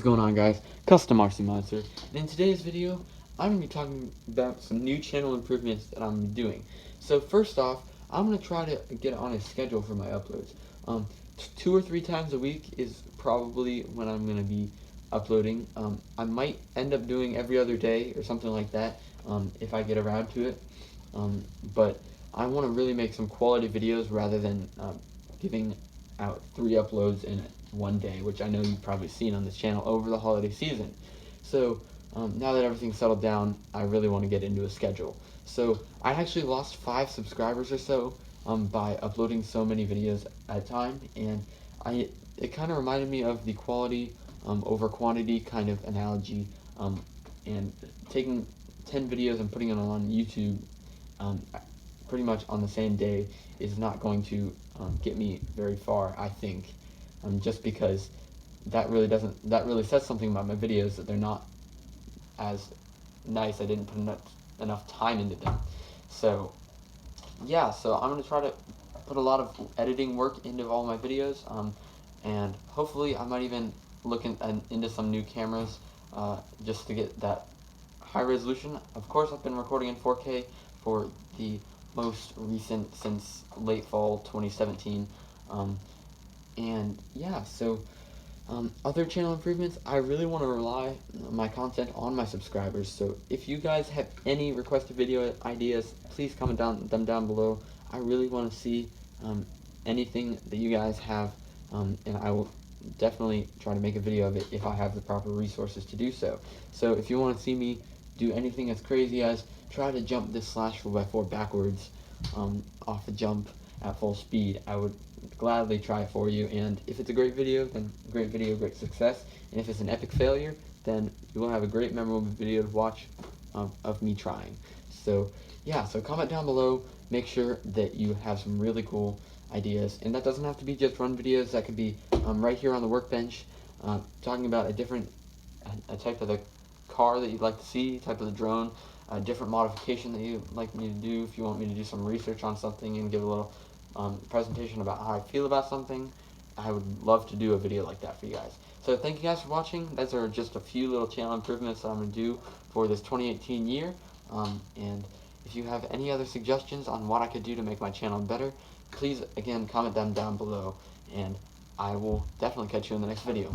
going on, guys? Custom RC Monster. And in today's video, I'm going to be talking about some new channel improvements that I'm doing. So first off, I'm going to try to get on a schedule for my uploads. 2 or 3 times a week is probably when I'm going to be uploading. I might end up doing every other day or something like that if I get around to it. But I want to really make some quality videos rather than giving out 3 uploads in one day, which I know you've probably seen on this channel over the holiday season. So now that everything's settled down, I really want to get into a schedule. So I actually lost 5 subscribers or so by uploading so many videos at a time, and it kind of reminded me of the quality over quantity kind of analogy, and taking 10 videos and putting them on YouTube pretty much on the same day is not going to get me very far, I think, just because that really says something about my videos, that they're not as nice. I didn't put enough time into them. So yeah, so I'm going to try to put a lot of editing work into all my videos, and hopefully I might even look into some new cameras just to get that high resolution. Of course, I've been recording in 4K for the most recent since late fall 2017, and yeah, so other channel improvements, I really want to rely my content on my subscribers. So if you guys have any requested video ideas, please comment them down below. I really want to see anything that you guys have, and I will definitely try to make a video of it if I have the proper resources to do so. So if you want to see me do anything as crazy as try to jump this slash 4x4 backwards off a jump at full speed, I would gladly try it for you. And if it's a great video, then great video, great success. And if it's an epic failure, then you will have a great memorable video to watch of me trying. So yeah, so comment down below, make sure that you have some really cool ideas, and that doesn't have to be just run videos. That could be right here on the workbench, talking about a type of the car that you'd like to see, type of the drone, a different modification that you'd like me to do. If you want me to do some research on something and give a little presentation about how I feel about something, I would love to do a video like that for you guys. So thank you guys for watching. Those are just a few little channel improvements that I'm going to do for this 2018 year. And if you have any other suggestions on what I could do to make my channel better, please, again, comment them down below, and I will definitely catch you in the next video.